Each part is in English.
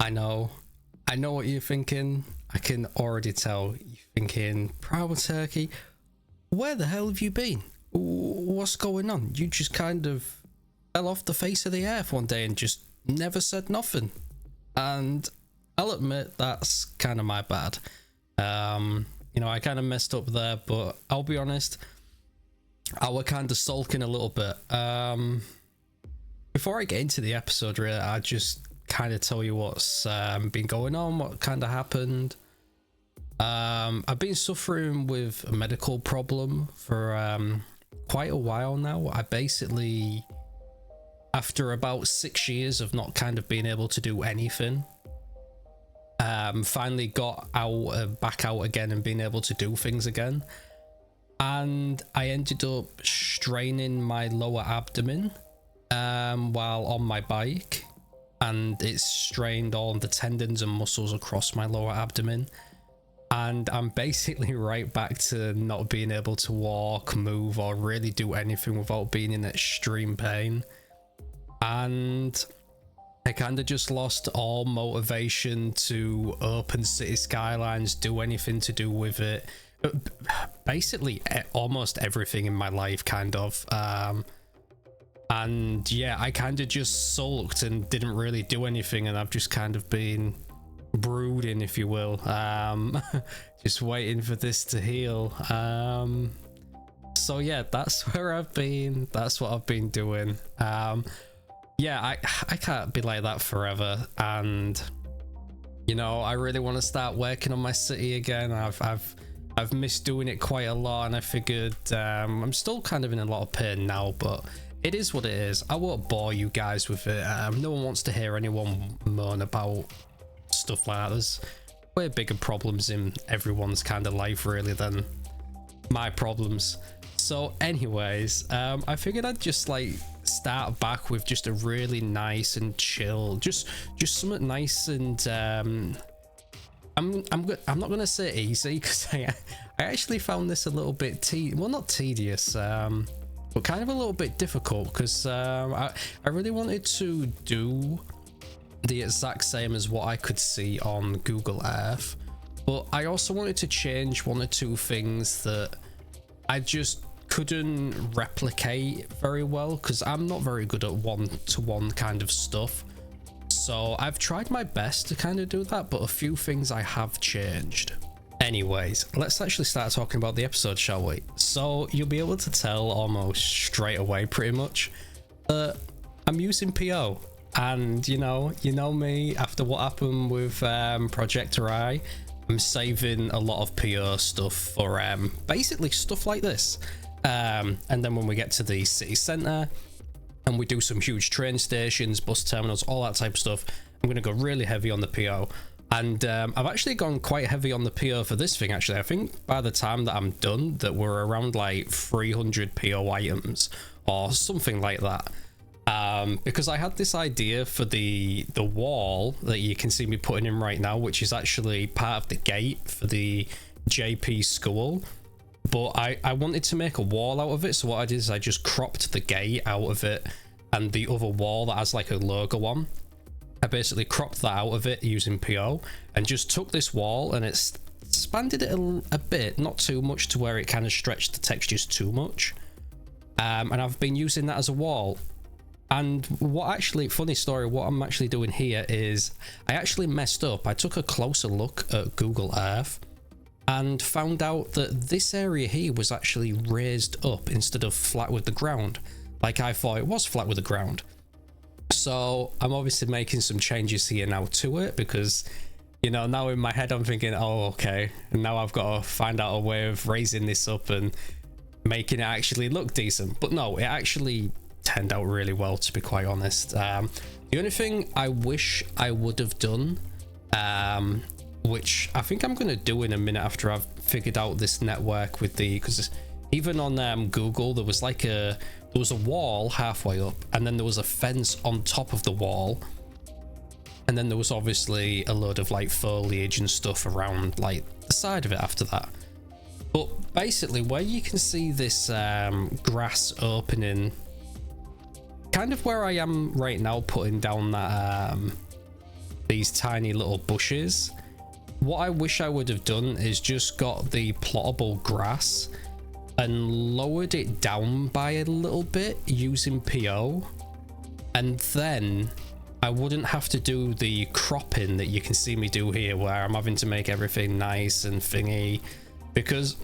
I know what you're thinking. I can already tell you're thinking, Proud Turkey, where the hell have you been? What's going on? You just kind of fell off the face of the earth one day and just never said nothing. And I'll admit that's kind of my bad. You know, I kind of messed up there, but I'll be honest, I was kind of sulking a little bit. Before I get into the episode, really, I just kind of tell you what's been going on, what kind of happened. I've been suffering with a medical problem for quite a while now. I basically, after about 6 years of not kind of being able to do anything, finally got out back out again and being able to do things again. And I ended up straining my lower abdomen while on my bike, and it strained all the tendons and muscles across my lower abdomen, and I'm basically right back to not being able to walk, move, or really do anything without being in extreme pain. And I kind of just lost all motivation to open city skylines, do anything to do with it. Basically almost everything in my life, kind of. And yeah, I kind of just sulked and didn't really do anything, and I've just kind of been brooding, if you will, just waiting for this to heal. So yeah, that's where I've been, that's what I've been doing. Yeah, I can't be like that forever, and you know, I really want to start working on my city again. I've missed doing it quite a lot, and I figured I'm still kind of in a lot of pain now, but it is what it is. I won't bore you guys with it. No one wants to hear anyone moan about stuff like that. There's way bigger problems in everyone's kind of life, really, than my problems. So anyways, I figured I'd just like start back with just a really nice and chill, just something nice and I'm not gonna say easy, because I actually found this a little bit not tedious, but kind of a little bit difficult, because I really wanted to do the exact same as what I could see on Google Earth, but I also wanted to change one or two things that I just couldn't replicate very well, because I'm not very good at one-to-one kind of stuff. So I've tried my best to kind of do that, but a few things I have changed. Anyways, let's actually start talking about the episode, shall we? So you'll be able to tell almost straight away, pretty much, that I'm using PO. And you know me, after what happened with Project I, I'm saving a lot of PO stuff for basically stuff like this. And then when we get to the city centre and we do some huge train stations, bus terminals, all that type of stuff, I'm going to go really heavy on the PO. And I've actually gone quite heavy on the PO for this thing, actually. I think by the time that I'm done, that we're around like 300 PO items or something like that. Because I had this idea for the wall that you can see me putting in right now, which is actually part of the gate for the JP school. But I wanted to make a wall out of it, so what I did is I just cropped the gate out of it, and the other wall that has like a logo on, I basically cropped that out of it using PO, and just took this wall and it expanded it a bit, not too much to where it kind of stretched the textures too much. And I've been using that as a wall. And what actually, funny story, what I'm actually doing here is I actually messed up. I took a closer look at Google Earth and found out that this area here was actually raised up instead of flat with the ground, like I thought it was flat with the ground. So I'm obviously making some changes here now to it, because you know, now in my head I'm thinking, oh okay, and now I've got to find out a way of raising this up and making it actually look decent. But no, it actually turned out really well, to be quite honest. The only thing I wish I would have done, which I think I'm going to do in a minute after I've figured out this network with the, because even on Google there was like there was a wall halfway up, and then there was a fence on top of the wall, and then there was obviously a load of like foliage and stuff around like the side of it after that. But basically where you can see this grass opening, kind of where I am right now, putting down that these tiny little bushes. What I wish I would have done is just got the plottable grass and lowered it down by a little bit using PO, and then I wouldn't have to do the cropping that you can see me do here, where I'm having to make everything nice and thingy. Because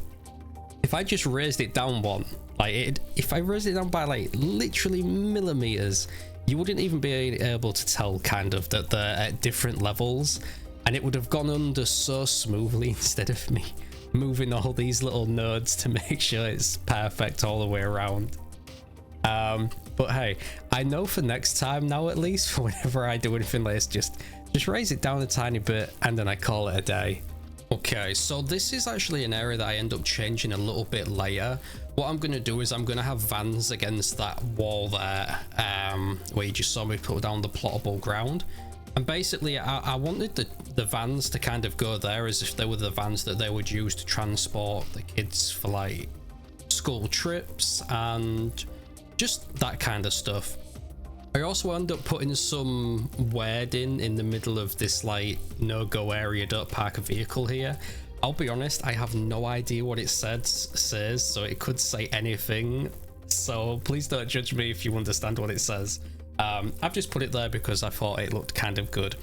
if I just raised it down one, if I raised it down by like literally millimeters, you wouldn't even be able to tell kind of that they're at different levels, and it would have gone under so smoothly instead of me moving all these little nodes to make sure it's perfect all the way around. But hey, I know for next time now, at least for whenever I do anything like this, just raise it down a tiny bit and then I call it a day. Okay, so this is actually an area that I end up changing a little bit later. What I'm going to do is I'm going to have vans against that wall there, where you just saw me put down the plottable ground. And basically I wanted the vans to kind of go there as if they were the vans that they would use to transport the kids for like school trips and just that kind of stuff. I also end up putting some wording in the middle of this like no-go area, don't park a vehicle here. I'll be honest, I have no idea what it says, so it could say anything, so please don't judge me if you understand what it says. I've just put it there because I thought it looked kind of good,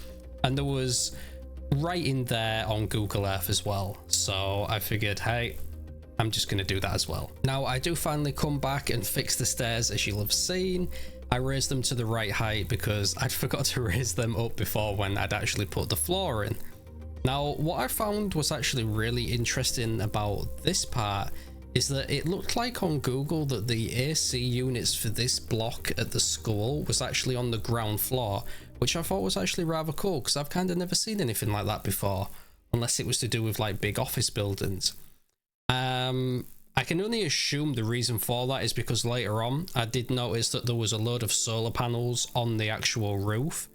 and there was writing there on Google Earth as well, so I figured, hey, I'm just going to do that as well. Now I do finally come back and fix the stairs, as you'll have seen. I raised them to the right height because I'd forgot to raise them up before when I'd actually put the floor in. Now what I found was actually really interesting about this part is that it looked like on Google that the AC units for this block at the school was actually on the ground floor, which I thought was actually rather cool because I've kind of never seen anything like that before, unless it was to do with like big office buildings. I can only assume the reason for that is because later on I did notice that there was a load of solar panels on the actual roof,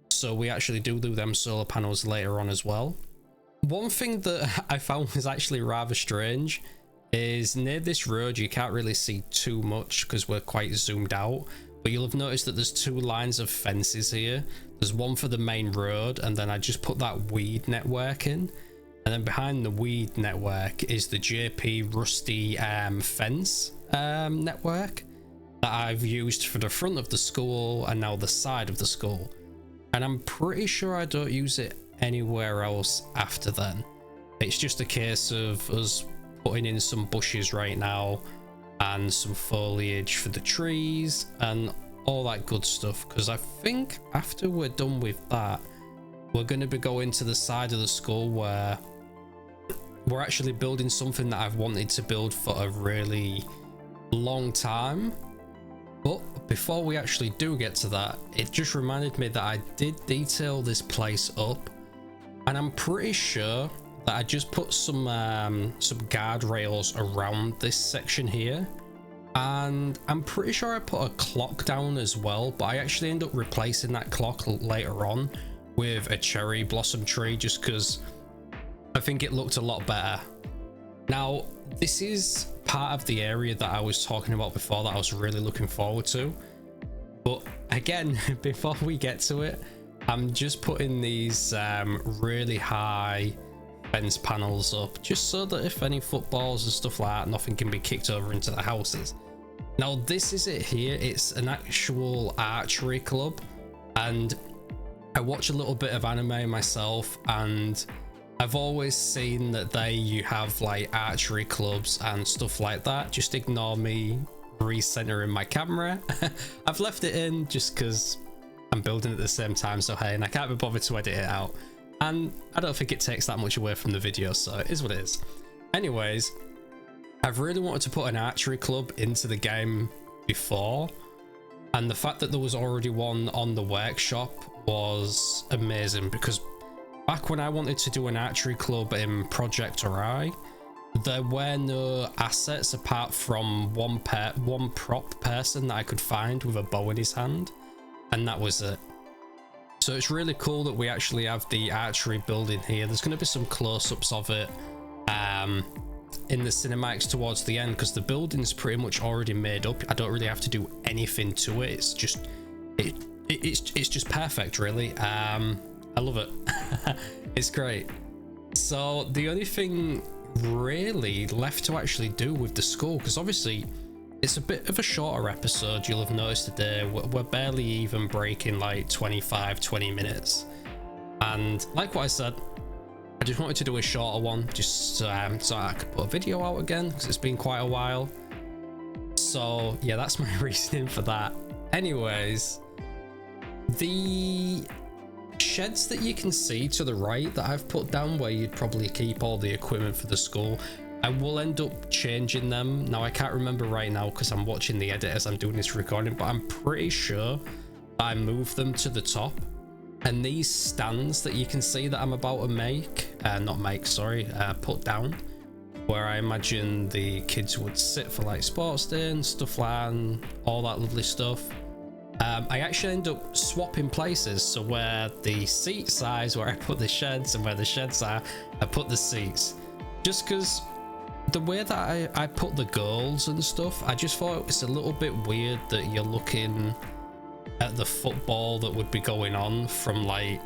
so we actually do them solar panels later on as well. One thing that I found was actually rather strange is near this road you can't really see too much because we're quite zoomed out, but you'll have noticed that there's two lines of fences here. There's one for the main road, and then I just put that weed network in. And then behind the weed network is the JP Rusty fence network that I've used for the front of the school and now the side of the school. And I'm pretty sure I don't use it anywhere else after then. It's just a case of us putting in some bushes right now and some foliage for the trees and all that good stuff. Because I think after we're done with that, we're going to be going to the side of the school where we're actually building something that I've wanted to build for a really long time. But before we actually do get to that, it just reminded me that I did detail this place up, and I'm pretty sure that I just put some guardrails around this section here, and I'm pretty sure I put a clock down as well, but I actually end up replacing that clock later on with a cherry blossom tree just because I think it looked a lot better. Now this is part of the area that I was talking about before that I was really looking forward to, but again before we get to it, I'm just putting these really high fence panels up just so that if any footballs and stuff like that, nothing can be kicked over into the houses. Now this is it here, it's an actual archery club, and I watch a little bit of anime myself, and I've always seen that you have like archery clubs and stuff like that. Just ignore me recentering my camera. I've left it in just because I'm building at the same time, so hey, and I can't be bothered to edit it out, and I don't think it takes that much away from the video, so it is what it is. Anyways, I've really wanted to put an archery club into the game before, and the fact that there was already one on the workshop was amazing, because back when I wanted to do an archery club in Project Ori, there were no assets apart from one prop person that I could find with a bow in his hand, and that was it. So it's really cool that we actually have the archery building here. There's going to be some close-ups of it in the cinematics towards the end, because the building's pretty much already made up. I don't really have to do anything to it. It's just it's just perfect, really. I love it. It's great. So the only thing really left to actually do with the school, because obviously it's a bit of a shorter episode, you'll have noticed today, we're barely even breaking like 20 minutes. And like what I said, I just wanted to do a shorter one, just so I could put a video out again, because it's been quite a while. So yeah, that's my reasoning for that. Anyways, the sheds that you can see to the right that I've put down where you'd probably keep all the equipment for the school, I will end up changing them. Now I can't remember right now because I'm watching the edit as I'm doing this recording, but I'm pretty sure I moved them to the top. And these stands that you can see that I'm about to make, put down, where I imagine the kids would sit for like sports day and stuff like that and all that lovely stuff. I actually end up swapping places, so where the seats are is where I put the sheds, and where the sheds are, I put the seats. Just because the way that I put the goals and stuff, I just thought it was a little bit weird that you're looking at the football that would be going on from like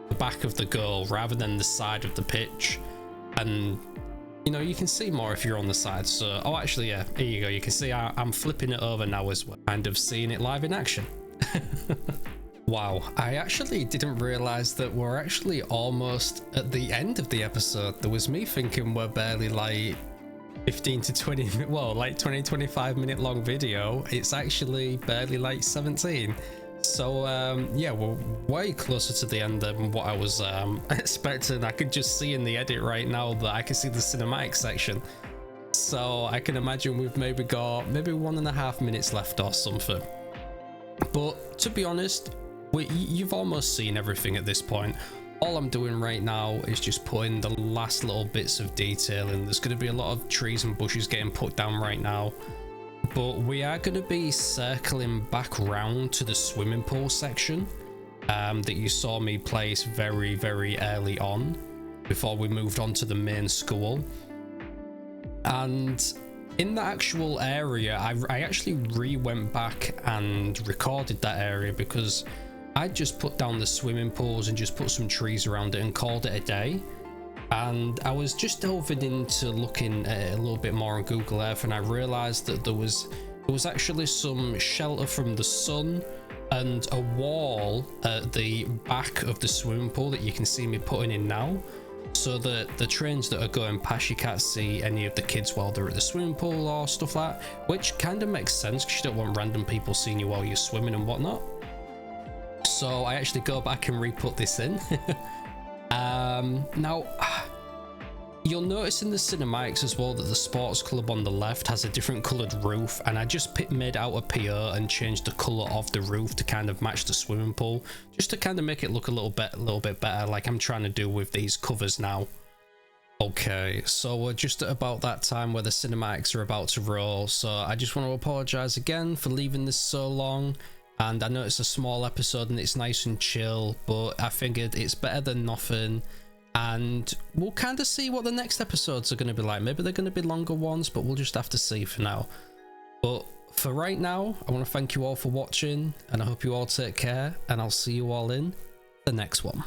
the back of the goal rather than the side of the pitch. And you know, you can see more if you're on the side. So, oh, actually, yeah, here you go. You can see I'm flipping it over now as well. Kind of seeing it live in action. Wow, I actually didn't realize that we're actually almost at the end of the episode. There was me thinking we're barely like 15 to 20, well, like 20-25 minute long video. It's actually barely like 17. So yeah, we're way closer to the end than what I was expecting. I could just see in the edit right now that I can see the cinematic section, so I can imagine we've maybe got 1.5 minutes left or something. But to be honest, you've almost seen everything at this point. All I'm doing right now is just putting the last little bits of detail in. There's going to be a lot of trees and bushes getting put down right now. But we are going to be circling back round to the swimming pool section that you saw me place very, very early on before we moved on to the main school. And in the actual area, I actually went back and recorded that area because I just put down the swimming pools and just put some trees around it and called it a day. And I was just delving into looking at it a little bit more on Google Earth, and I realized that there was actually some shelter from the sun and a wall at the back of the swimming pool that you can see me putting in now, so that the trains that are going past, you can't see any of the kids while they're at the swimming pool or stuff like that, which kind of makes sense because you don't want random people seeing you while you're swimming and whatnot. So I actually go back and re-put this in. Now you'll notice in the cinematics as well that the sports club on the left has a different colored roof, and I just made out a PO and changed the color of the roof to kind of match the swimming pool, just to kind of make it look a little bit better, like I'm trying to do with these covers now. Okay, so we're just at about that time where the cinematics are about to roll, so I just want to apologize again for leaving this so long. And I know it's a small episode and it's nice and chill, but I figured it's better than nothing. And we'll kind of see what the next episodes are going to be like. Maybe they're going to be longer ones, but we'll just have to see for now. But for right now, I want to thank you all for watching, and I hope you all take care, and I'll see you all in the next one.